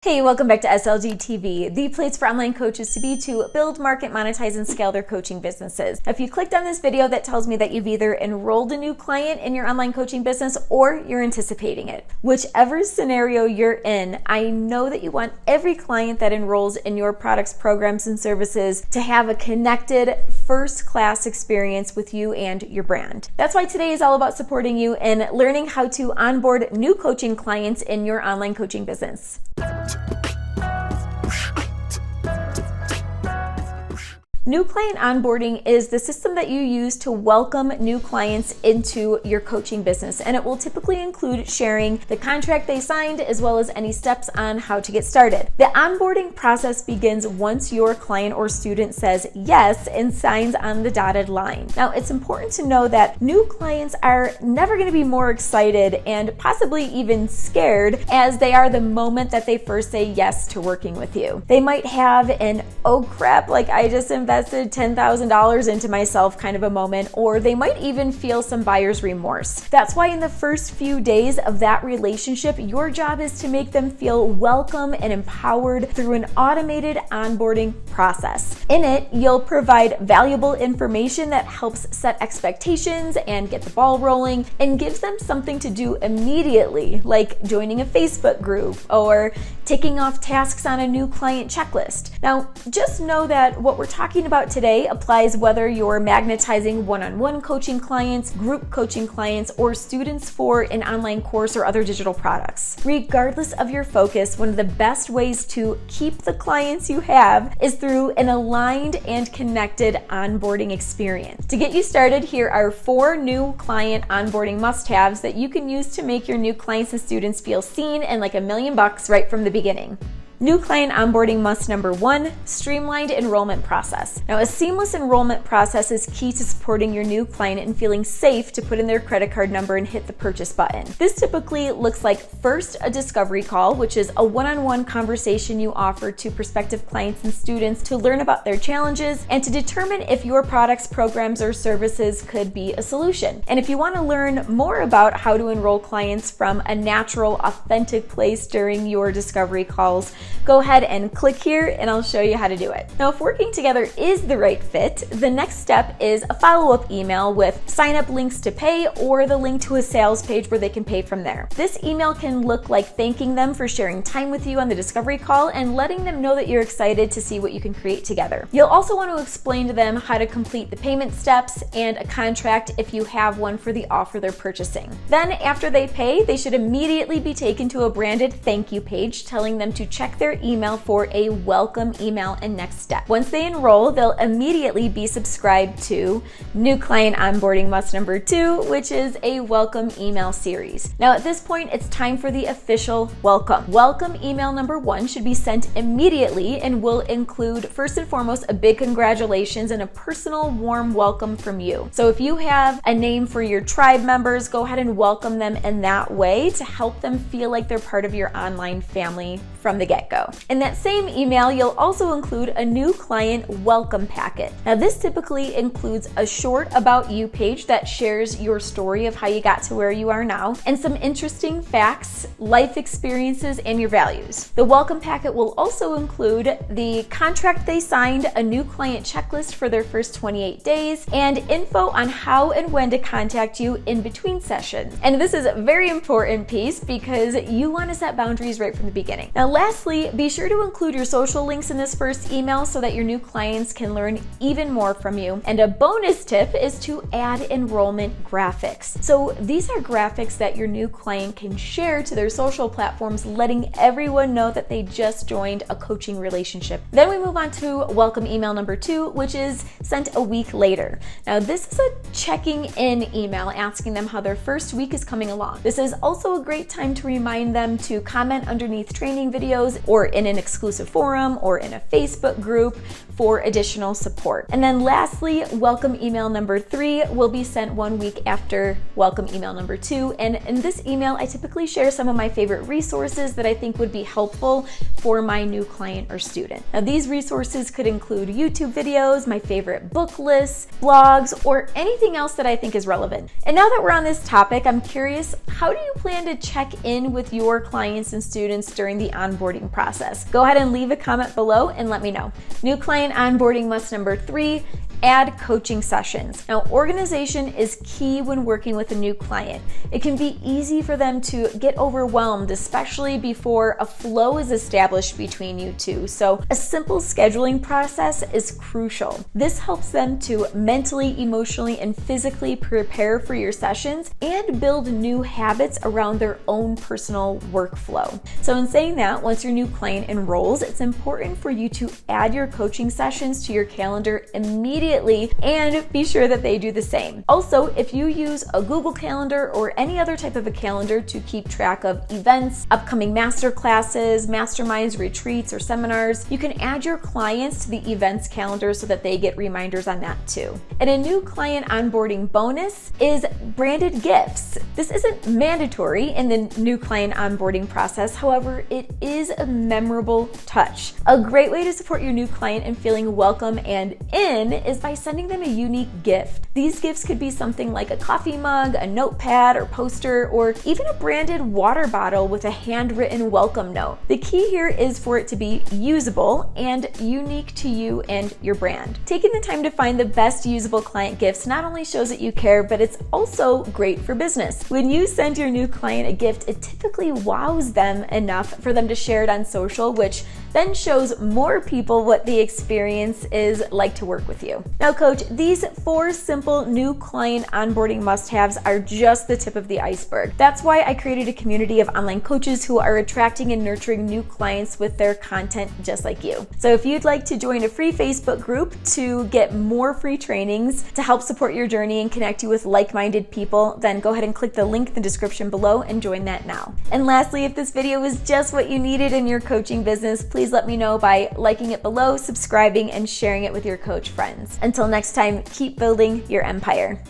Hey, welcome back to SLG TV, the place for online coaches to be to build, market, monetize, and scale their coaching businesses. Now, if you clicked on this video, that tells me that you've either enrolled a new client in your online coaching business or you're anticipating it. Whichever scenario you're in, I know that you want every client that enrolls in your products, programs, and services to have a connected, first-class experience with you and your brand. That's why today is all about supporting you in learning how to onboard new coaching clients in your online coaching business. New client onboarding is the system that you use to welcome new clients into your coaching business, and it will typically include sharing the contract they signed as well as any steps on how to get started. The onboarding process begins once your client or student says yes and signs on the dotted line. Now, it's important to know that new clients are never going to be more excited and possibly even scared as they are the moment that they first say yes to working with you. They might have an "oh crap, like I just invested $10,000 into myself" kind of a moment, or they might even feel some buyer's remorse. That's why in the first few days of that relationship, your job is to make them feel welcome and empowered through an automated onboarding process. In it, you'll provide valuable information that helps set expectations and get the ball rolling and gives them something to do immediately, like joining a Facebook group or ticking off tasks on a new client checklist. Now, just know that what we're talking about today applies whether you're magnetizing one-on-one coaching clients, group coaching clients, or students for an online course or other digital products. Regardless of your focus, one of the best ways to keep the clients you have is through an aligned and connected onboarding experience. To get you started, here are 4 new client onboarding must-haves that you can use to make your new clients and students feel seen and like $1 million right from the beginning. New client onboarding must number 1, streamlined enrollment process. Now, a seamless enrollment process is key to supporting your new client and feeling safe to put in their credit card number and hit the purchase button. This typically looks like first a discovery call, which is a one-on-one conversation you offer to prospective clients and students to learn about their challenges and to determine if your products, programs, or services could be a solution. And if you want to learn more about how to enroll clients from a natural, authentic place during your discovery calls, go ahead and click here and I'll show you how to do it. Now, if working together is the right fit, the next step is a follow-up email with sign-up links to pay or the link to a sales page where they can pay from there. This email can look like thanking them for sharing time with you on the discovery call and letting them know that you're excited to see what you can create together. You'll also want to explain to them how to complete the payment steps and a contract if you have one for the offer they're purchasing. Then after they pay, they should immediately be taken to a branded thank you page telling them to check their email for a welcome email and next step. Once they enroll, they'll immediately be subscribed to new client onboarding must number 2, which is a welcome email series. Now, at this point, it's time for the official welcome. Welcome email number 1 should be sent immediately and will include, first and foremost, a big congratulations and a personal warm welcome from you. So if you have a name for your tribe members, go ahead and welcome them in that way to help them feel like they're part of your online family from the get-go. In that same email, you'll also include a new client welcome packet. Now, this typically includes a short about you page that shares your story of how you got to where you are now and some interesting facts, life experiences, and your values. The welcome packet will also include the contract they signed, a new client checklist for their first 28 days, and info on how and when to contact you in between sessions. And this is a very important piece because you want to set boundaries right from the beginning. Now, lastly, be sure to include your social links in this first email so that your new clients can learn even more from you. And a bonus tip is to add enrollment graphics. So these are graphics that your new client can share to their social platforms, letting everyone know that they just joined a coaching relationship. Then we move on to welcome email number 2, which is sent a week later. Now, this is a checking in email asking them how their first week is coming along. This is also a great time to remind them to comment underneath training videos or in an exclusive forum or in a Facebook group for additional support. And then lastly, welcome email number 3 will be sent 1 week after welcome email number 2. And in this email, I typically share some of my favorite resources that I think would be helpful for my new client or student. Now, these resources could include YouTube videos, my favorite book lists, blogs, or anything else that I think is relevant. And now that we're on this topic, I'm curious, how do you plan to check in with your clients and students during the onboarding onboarding process? Go ahead and leave a comment below and let me know. New client onboarding must number 3, add coaching sessions. Now, organization is key when working with a new client. It can be easy for them to get overwhelmed, especially before a flow is established between you two. So a simple scheduling process is crucial. This helps them to mentally, emotionally, and physically prepare for your sessions and build new habits around their own personal workflow. So in saying that, once your new client enrolls, it's important for you to add your coaching sessions to your calendar immediately and be sure that they do the same. Also, if you use a Google Calendar or any other type of a calendar to keep track of events, upcoming master classes, masterminds, retreats, or seminars, you can add your clients to the events calendar so that they get reminders on that too. And a new client onboarding bonus is branded gifts. This isn't mandatory in the new client onboarding process. However, it is a memorable touch. A great way to support your new client in feeling welcome and in is by sending them a unique gift. These gifts could be something like a coffee mug, a notepad or poster, or even a branded water bottle with a handwritten welcome note. The key here is for it to be usable and unique to you and your brand. Taking the time to find the best usable client gifts not only shows that you care, but it's also great for business. When you send your new client a gift, it typically wows them enough for them to share it on social, which then shows more people what the experience is like to work with you. Now, coach, these 4 simple new client onboarding must-haves are just the tip of the iceberg. That's why I created a community of online coaches who are attracting and nurturing new clients with their content just like you. So if you'd like to join a free Facebook group to get more free trainings to help support your journey and connect you with like-minded people, then go ahead and click the link in the description below and join that now. And lastly, if this video was just what you needed in your coaching business, please let me know by liking it below, subscribing, and sharing it with your coach friends. Until next time, keep building your empire.